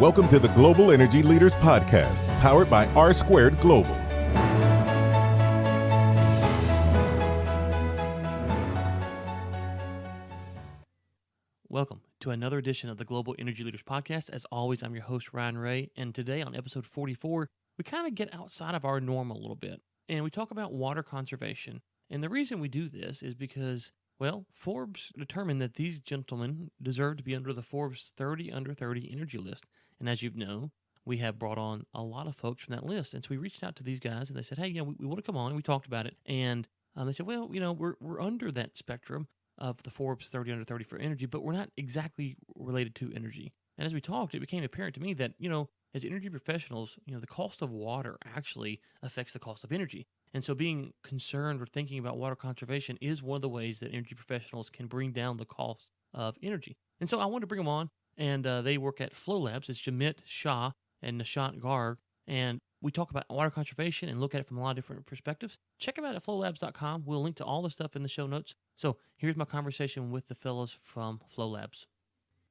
Welcome to the Global Energy Leaders Podcast, powered by R Squared Global. Welcome to another edition of the Global Energy Leaders Podcast. As always, I'm your host, Ryan Ray, and today on episode 44, we kind of get outside of our norm a little bit, and we talk about water conservation. And the reason we do this is because, well, Forbes determined that these gentlemen deserve to be under the Forbes 30 Under 30 Energy List. And as you know, we have brought on a lot of folks from that list. And so we reached out to these guys, and they said, hey, we want to come on, and we talked about it. And they said, well, we're under that spectrum of the Forbes 30 Under 30 for energy, but we're not exactly related to energy. And as we talked, it became apparent to me that, as energy professionals, the cost of water actually affects the cost of energy. And so being concerned or thinking about water conservation is one of the ways that energy professionals can bring down the cost of energy. And so I wanted to bring them on, and they work at Flow Labs. It's Jimit Shah and Nishant Garg. And we talk about water conservation and look at it from a lot of different perspectives. Check them out at flowlabs.com. We'll link to all the stuff in the show notes. So here's my conversation with the fellows from Flow Labs.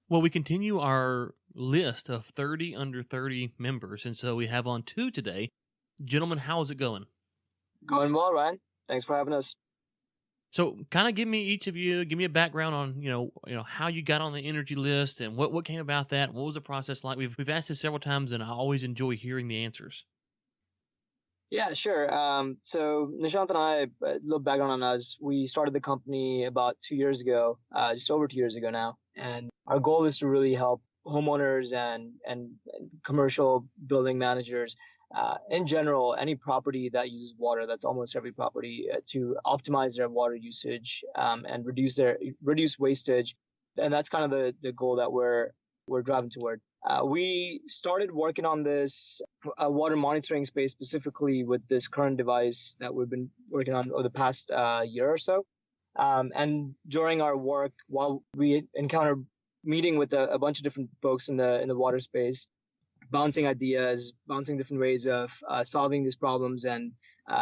Well, we continue our list of 30 under 30 members, and so we have on two today. Gentlemen, how is it going? Going well, Ryan. Thanks for having us. So kind of give me a background on, how you got on the energy list and what came about that. What was the process like? We've asked this several times, and I always enjoy hearing the answers. Yeah, sure. So Nishant and I, a little background on us. We started the company about 2 years ago, just over 2 years ago now. And our goal is to really help homeowners and commercial building managers, in general, any property that uses water, that's almost every property, to optimize their water usage and reduce wastage. And that's kind of the goal that we're driving toward. We started working on this water monitoring space specifically with this current device that we've been working on over the past year or so. And during our work, while we encountered meeting with a bunch of different folks in the water space, bouncing ideas, bouncing different ways of solving these problems. And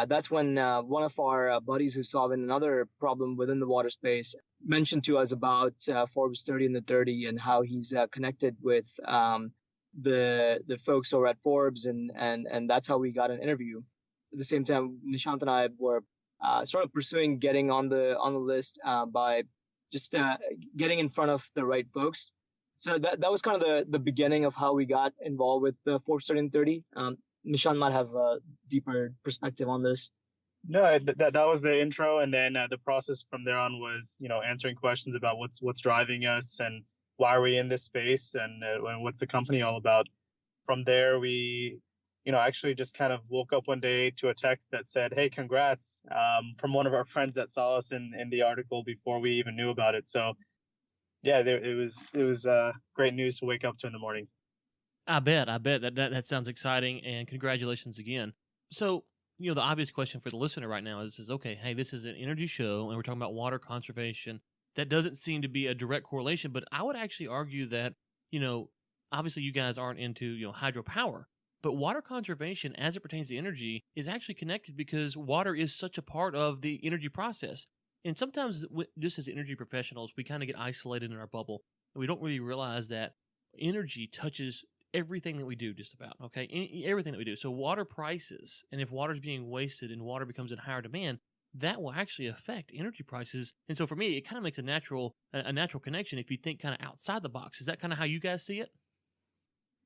that's when one of our buddies who's solving another problem within the water space mentioned to us about Forbes 30 Under 30 and how he's connected with the folks over at Forbes. And that's how we got an interview. At the same time, Nishant and I were sort of pursuing getting on the list by just getting in front of the right folks. So that was kind of the beginning of how we got involved with the Forbes 30 Under 30. Nishant might have a deeper perspective on this. No, that was the intro, and then the process from there on was, answering questions about what's driving us and why are we in this space and what's the company all about. From there, we, actually just kind of woke up one day to a text that said, "Hey, congrats," from one of our friends that saw us in the article before we even knew about it. So, yeah, it was great news to wake up to in the morning. I bet that sounds exciting, and congratulations again. So, the obvious question for the listener right now is okay, hey, this is an energy show, and we're talking about water conservation. That doesn't seem to be a direct correlation, but I would actually argue that, obviously you guys aren't into, hydropower, but water conservation as it pertains to energy is actually connected because water is such a part of the energy process. And sometimes, just as energy professionals, we kind of get isolated in our bubble, and we don't really realize that energy touches everything that we do, just about, okay? Everything that we do. So water prices, and if water is being wasted and water becomes in higher demand, that will actually affect energy prices. And so for me, it kind of makes a natural connection if you think kind of outside the box. Is that kind of how you guys see it?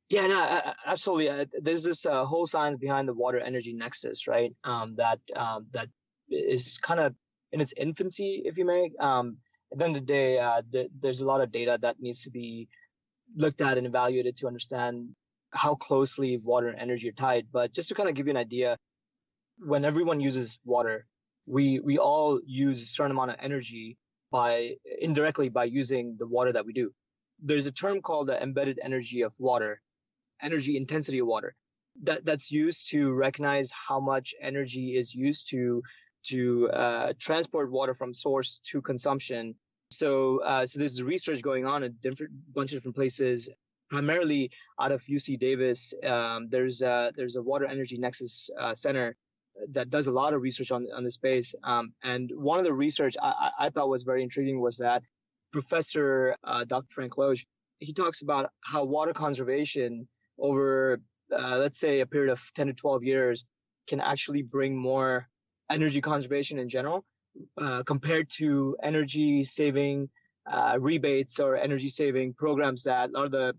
Yeah, no, absolutely. There's this whole science behind the water energy nexus, right? That is kind of in its infancy, if you may. At the end of the day, there's a lot of data that needs to be looked at and evaluated to understand how closely water and energy are tied. But just to kind of give you an idea, when everyone uses water, we all use a certain amount of energy indirectly by using the water that we do. There's a term called the embedded energy of water, energy intensity of water, that's used to recognize how much energy is used to transport water from source to consumption. So there's research going on in bunch of different places, primarily out of UC Davis. There's a water energy nexus center that does a lot of research on this space. And one of the research I thought was very intriguing was that Professor Dr. Frank Loge, he talks about how water conservation over, let's say, a period of 10 to 12 years can actually bring more energy conservation in general compared to energy saving rebates or energy saving programs that a lot of the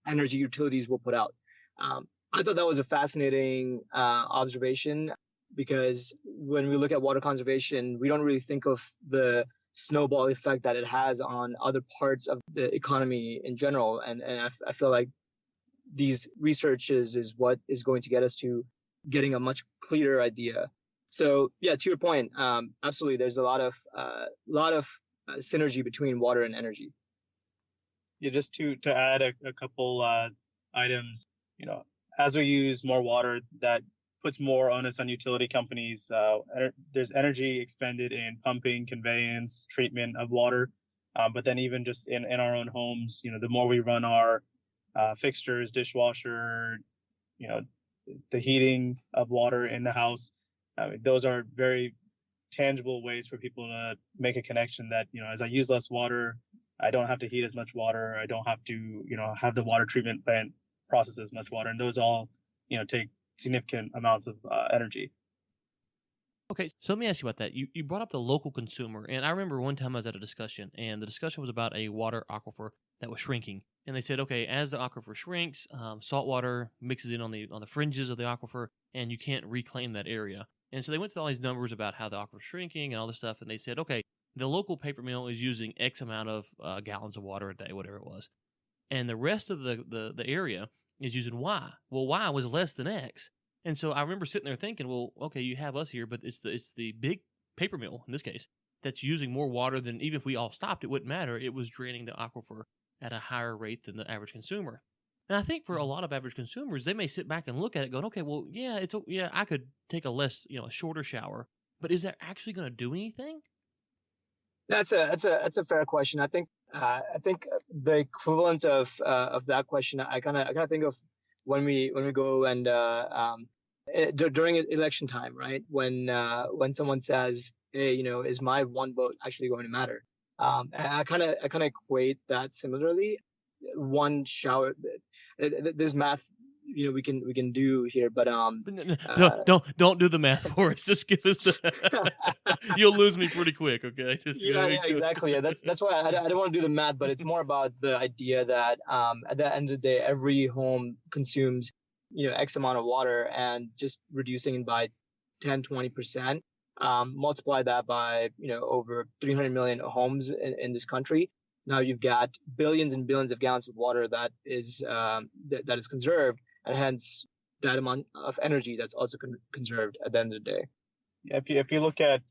energy utilities will put out. I thought that was a fascinating observation because when we look at water conservation, we don't really think of the snowball effect that it has on other parts of the economy in general. And I feel like these researches is what is going to get us to getting a much clearer idea. So yeah, to your point, absolutely, there's a lot of synergy between water and energy. Yeah, just to add a couple items, as we use more water, that puts more onus on utility companies. There's energy expended in pumping, conveyance, treatment of water, but then even just in our own homes, the more we run our fixtures, dishwasher, the heating of water in the house, those are very tangible ways for people to make a connection that, as I use less water, I don't have to heat as much water. I don't have to, have the water treatment plant process as much water. And those all, take significant amounts of energy. Okay, so let me ask you about that. You brought up the local consumer, and I remember one time I was at a discussion, and the discussion was about a water aquifer that was shrinking. And they said, okay, as the aquifer shrinks, salt water mixes in on the fringes of the aquifer, and you can't reclaim that area. And so they went through all these numbers about how the aquifer's shrinking and all this stuff, and they said, okay, the local paper mill is using X amount of gallons of water a day, whatever it was, and the rest of the area is using Y. Well, Y was less than X. And so I remember sitting there thinking, well, okay, you have us here, but it's the big paper mill in this case that's using more water than, even if we all stopped, it wouldn't matter. It was draining the aquifer at a higher rate than the average consumer. And I think for a lot of average consumers, they may sit back and look at it going, okay, well, yeah, I could take a shorter shower, but is that actually going to do anything? That's a fair question. I think the equivalent of that question, I kind of think of when we go and during election time, right? When someone says, hey, is my one vote actually going to matter? I kind of equate that similarly. One shower, there's math, we can do here, but don't do the math for us. Just give us the. You'll lose me pretty quick, okay? Yeah, exactly. Yeah, that's why I don't want to do the math, but it's more about the idea that at the end of the day, every home consumes X amount of water, and just reducing it by 10-20%, multiply that by over 300 million homes in this country. Now you've got billions and billions of gallons of water that is conserved, and hence that amount of energy that's also conserved at the end of the day. Yeah, if you look at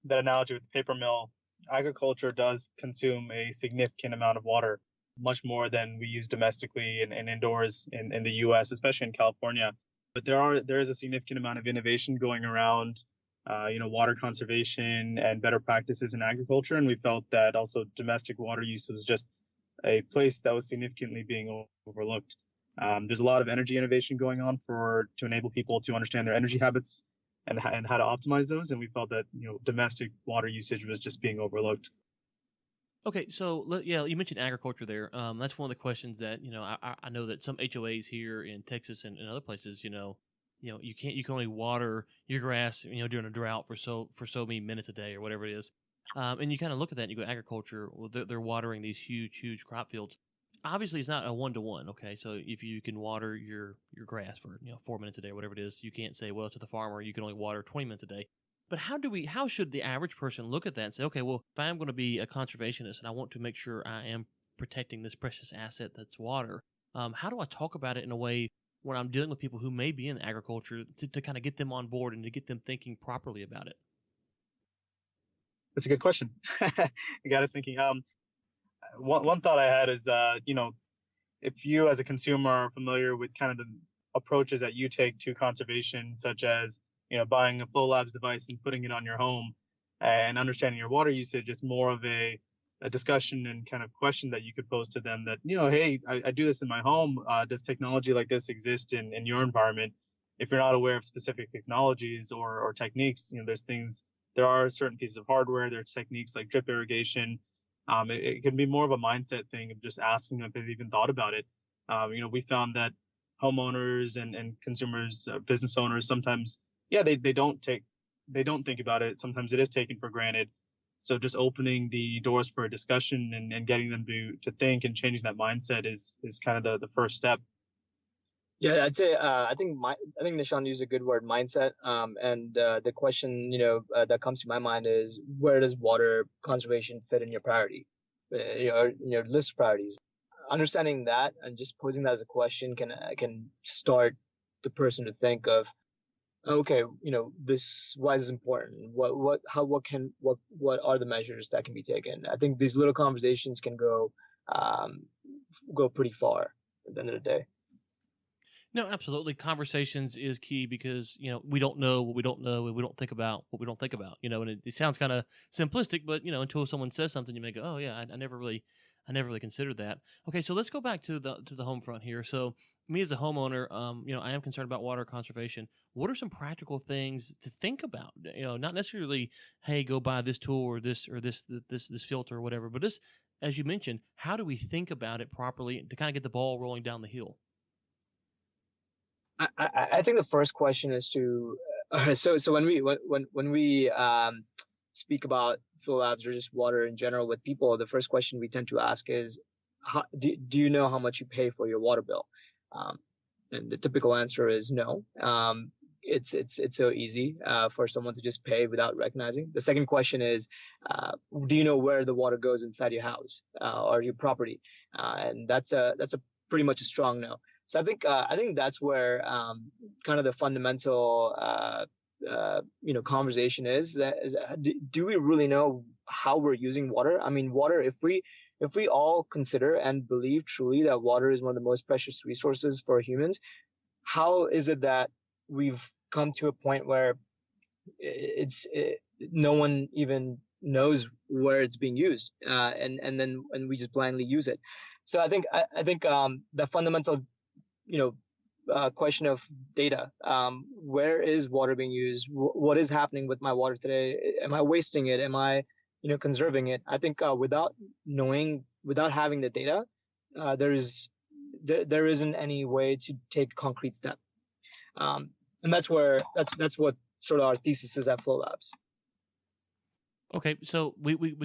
that analogy with the paper mill, agriculture does consume a significant amount of water, much more than we use domestically and indoors in the U.S., especially in California. But there is a significant amount of innovation going around, water conservation and better practices in agriculture. And we felt that also domestic water use was just a place that was significantly being overlooked. There's a lot of energy innovation going on to enable people to understand their energy habits and how to optimize those. And we felt that, domestic water usage was just being overlooked. Okay, so you mentioned agriculture there. That's one of the questions that I know that some HOAs here in Texas and other places, you can only water your grass during a drought for so many minutes a day or whatever it is, and you kind of look at that and you go, agriculture, well, they're watering these huge crop fields. Obviously, it's not a 1-to-1. Okay, so if you can water your grass for 4 minutes a day or whatever it is, you can't say, well, to the farmer you can only water 20 minutes a day. But how should the average person look at that and say, okay, well, if I'm going to be a conservationist and I want to make sure I am protecting this precious asset that's water, how do I talk about it in a way when I'm dealing with people who may be in agriculture to kind of get them on board and to get them thinking properly about it? That's a good question. You got us thinking. One thought I had is, if you as a consumer are familiar with kind of the approaches that you take to conservation, such as buying a Flow Labs device and putting it on your home, and understanding your water usage, it's more of a discussion and kind of question that you could pose to them that, hey, I do this in my home. Does technology like this exist in your environment? If you're not aware of specific technologies or techniques, there are certain pieces of hardware, there's techniques like drip irrigation. It can be more of a mindset thing of just asking them if they've even thought about it. We found that homeowners and consumers, business owners, sometimes, yeah, they don't think about it. Sometimes it is taken for granted. So just opening the doors for a discussion and getting them to think and changing that mindset is kind of the first step. Yeah, I'd say I think Nishant used a good word, mindset. And the question that comes to my mind is, where does water conservation fit in your priority, in your list of priorities? Understanding that and just posing that as a question can start the person to think of, okay, this, why is this important? What are the measures that can be taken? I think these little conversations can go pretty far at the end of the day. No, absolutely. Conversations is key because, we don't know what we don't know and we don't think about what we don't think about, and it sounds kind of simplistic, but, until someone says something, you may go, oh yeah, I never really considered that. Okay. So let's go back to the home front here. So me as a homeowner, I am concerned about water conservation. What are some practical things to think about? Not necessarily, hey, go buy this tool or this filter or whatever, but just, as you mentioned, how do we think about it properly to kind of get the ball rolling down the hill? I think the first question is to so when we speak about flow labs or just water in general with people, the first question we tend to ask is, do you know how much you pay for your water bill? And the typical answer is no. It's so easy for someone to just pay without recognizing. The second question is, do you know where the water goes inside your house or your property? And that's a pretty much a strong no. So I think that's where kind of the fundamental conversation is do we really know how we're using water? I mean, water, if we all consider and believe truly that water is one of the most precious resources for humans, how is it that we've come to a point where no one even knows where it's being used, and we just blindly use it? So I think the fundamental question of data. Where is water being used? What is happening with my water today? Am I wasting it? Am I, conserving it? I think without having the data, there isn't any way to take concrete step. And that's what sort of our thesis is at Flow Labs. Okay, so we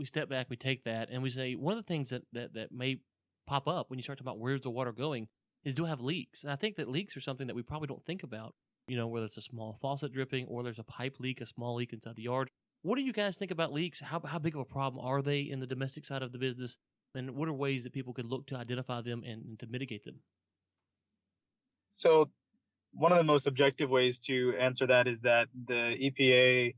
step back, we take that, and we say one of the things that may pop up when you start talking about where's the water going is, do I have leaks? And I think that leaks are something that we probably don't think about, whether it's a small faucet dripping or there's a pipe leak, a small leak inside the yard. What do you guys think about leaks? How big of a problem are they in the domestic side of the business? And what are ways that people could look to identify them and to mitigate them? So one of the most objective ways to answer that is that the EPA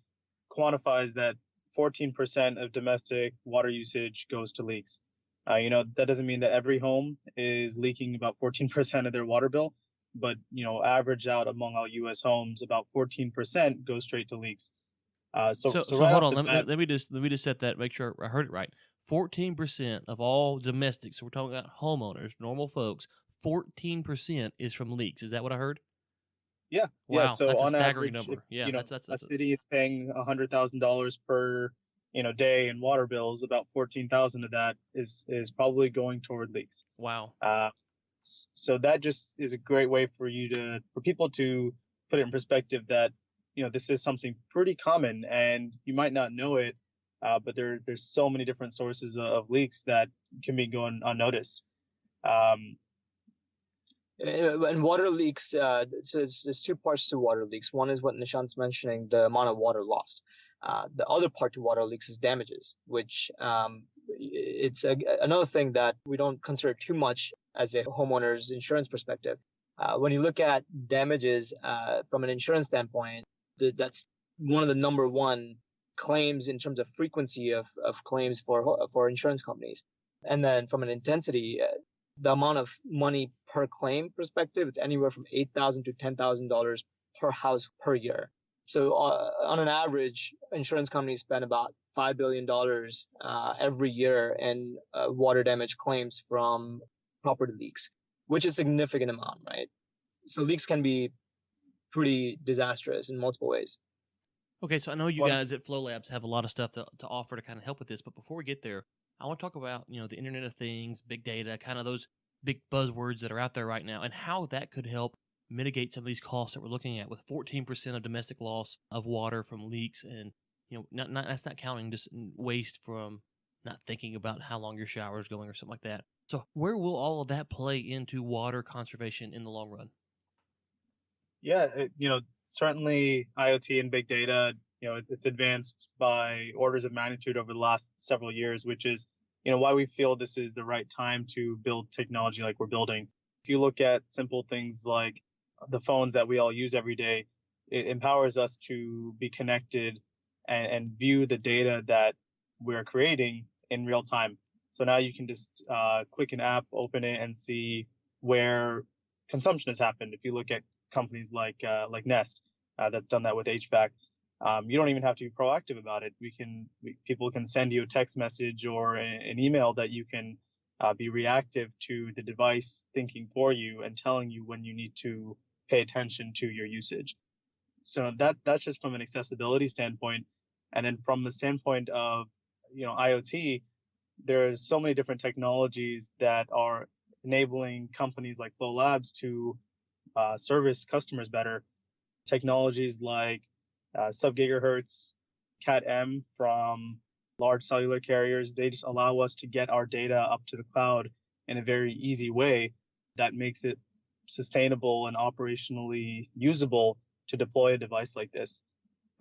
quantifies that 14% of domestic water usage goes to leaks. That doesn't mean that every home is leaking about 14% of their water bill, but, average out among all U.S. homes, about 14% goes straight to leaks. So right hold on. Let me just set that, make sure I heard it right. 14% of all domestics, so we're talking about homeowners, normal folks, 14% is from leaks. Is that what I heard? Yeah. Wow, yeah. So that's on a staggering average, number. Yeah, that's a city is paying $100,000 per day in water bills. About 14,000 of that is probably going toward leaks. Wow. So that just is a great way for people to put it in perspective that this is something pretty common, and you might not know it, but there's so many different sources of leaks that can be going unnoticed. And water leaks, there's two parts to water leaks. One is what Nishant's mentioning, the amount of water lost. The other part to water leaks is damages, which it's another thing that we don't consider too much as a homeowner's insurance perspective. When you look at damages from an insurance standpoint, that's one of the number one claims in terms of frequency of claims for insurance companies. And then from an intensity, the amount of money per claim perspective, it's anywhere from $8,000 to $10,000 per house per year. So on an average, insurance companies spend about $5 billion every year in water damage claims from property leaks, which is a significant amount, right? So leaks can be pretty disastrous in multiple ways. Okay, so I know you guys at Flow Labs have a lot of stuff to offer to kind of help with this, but before we get there, I want to talk about, the Internet of Things, big data, kind of those big buzzwords that are out there right now, and how that could help mitigate some of these costs that we're looking at, with 14% of domestic loss of water from leaks, and that's not counting just waste from not thinking about how long your shower is going or something like that. So where will all of that play into water conservation in the long run? Yeah, certainly IoT and big data, it's advanced by orders of magnitude over the last several years, which is, why we feel this is the right time to build technology like we're building. If you look at simple things like the phones that we all use every day, it empowers us to be connected and view the data that we're creating in real time. So now you can just click an app, open it, and see where consumption has happened. If you look at companies like Nest, that's done that with HVAC. You don't even have to be proactive about it. People can send you a text message or an email that you can be reactive to the device thinking for you and telling you when you need to pay attention to your usage. So that's just from an accessibility standpoint. And then from the standpoint of IoT, there's so many different technologies that are enabling companies like Flow Labs to service customers better. Technologies like sub-gigahertz, Cat-M from large cellular carriers, they just allow us to get our data up to the cloud in a very easy way that makes it sustainable and operationally usable to deploy a device like this.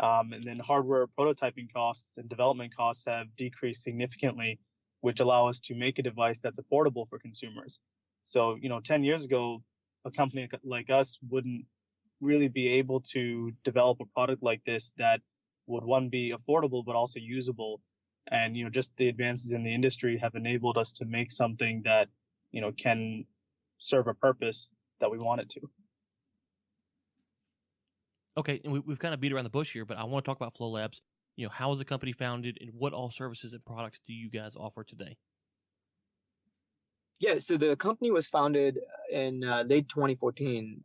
And then hardware prototyping costs and development costs have decreased significantly, which allow us to make a device that's affordable for consumers. So, 10 years ago, a company like us wouldn't really be able to develop a product like this that would, one, be affordable, but also usable. And, just the advances in the industry have enabled us to make something that, can serve a purpose that we want it to. Okay, and we've kind of beat around the bush here, but I want to talk about Flow Labs. How is the company founded, and what all services and products do you guys offer today? Yeah, so the company was founded in late 2014.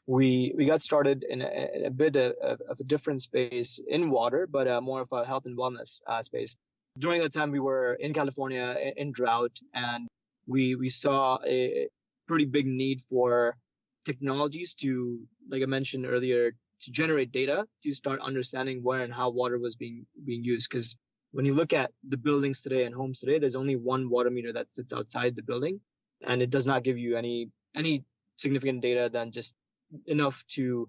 We got started in a bit of a different space in water, but more of a health and wellness space. During that time, we were in California in drought, and we saw a pretty big need for technologies to, like I mentioned earlier, to generate data to start understanding where and how water was being used. Because when you look at the buildings today and homes today, there's only one water meter that sits outside the building, and it does not give you any significant data than just enough to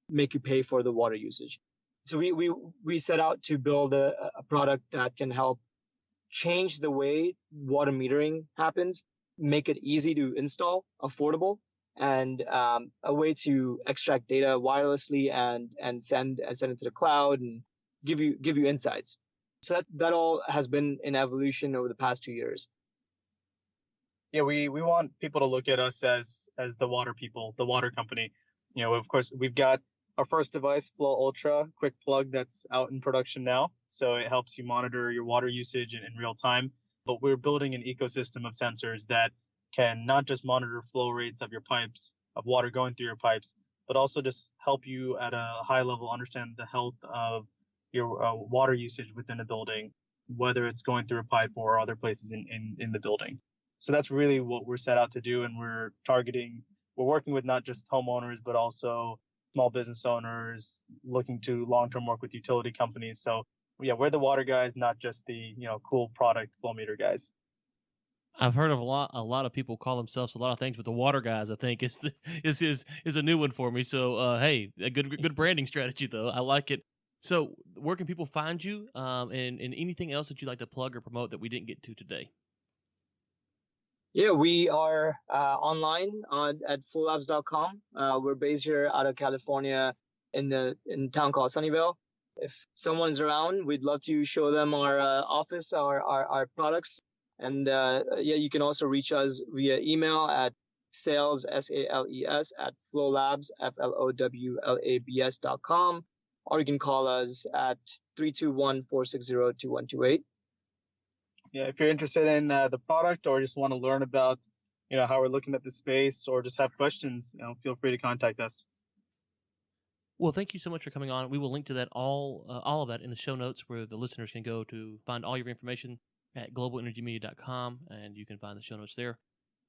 make you pay for the water usage. So we set out to build a product that can help change the way water metering happens, make it easy to install, affordable, and a way to extract data wirelessly and send it to the cloud and give you insights. So that all has been in evolution over the past 2 years. Yeah, we want people to look at us as the water people, the water company. Of course, we've got our first device, Flow Ultra, quick plug, that's out in production now. So it helps you monitor your water usage in real time. But we're building an ecosystem of sensors that can not just monitor flow rates of your pipes, of water going through your pipes, but also just help you at a high level understand the health of your water usage within a building, whether it's going through a pipe or other places in the building. So that's really what we're set out to do. And we're working with not just homeowners, but also small business owners looking to long-term work with utility companies. So yeah, we're the water guys, not just the, cool product flow meter guys. I've heard of a lot of people call themselves a lot of things, but the water guys, I think, is a new one for me. So hey, a good branding strategy though. I like it. So where can people find you, and anything else that you'd like to plug or promote that we didn't get to today? Yeah, we are online at flowlabs.com. We're based here out of California in a town called Sunnyvale. If someone's around, we'd love to show them our office, our products. And you can also reach us via email at sales, SALES, at flowlabs, FLOWLABS.com. Or you can call us at 321-460-2128. Yeah, if you're interested in the product or just want to learn about, how we're looking at the space or just have questions, feel free to contact us. Well, thank you so much for coming on. We will link to that all of that in the show notes, where the listeners can go to find all your information at globalenergymedia.com, and you can find the show notes there.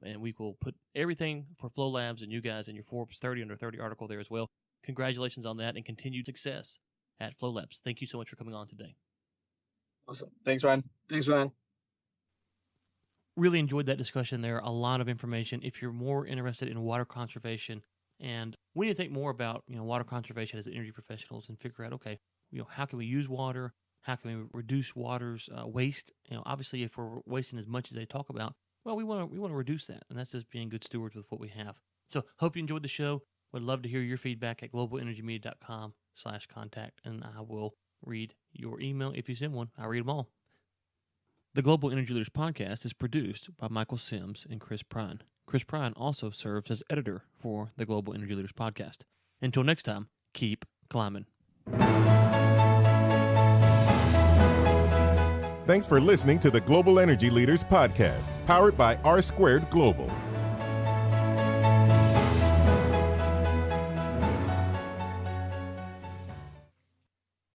And we will put everything for Flow Labs and you guys in your Forbes 30 Under 30 article there as well. Congratulations on that and continued success at Flow Labs. Thank you so much for coming on today. Awesome. Thanks, Ryan. Thanks, Ryan. Really enjoyed that discussion there. A lot of information. If you're more interested in water conservation and we need to think more about, water conservation as energy professionals and figure out, okay, how can we use water? How can we reduce water's waste? Obviously, if we're wasting as much as they talk about, well, we want to reduce that, and that's just being good stewards with what we have. So, hope you enjoyed the show. Would love to hear your feedback at globalenergymedia.com/contact, and I will read your email if you send one. I read them all. The Global Energy Leaders Podcast is produced by Michael Sims and Chris Prine. Chris Prine also serves as editor for the Global Energy Leaders Podcast. Until next time, keep climbing. Thanks for listening to the Global Energy Leaders Podcast, powered by R Squared Global.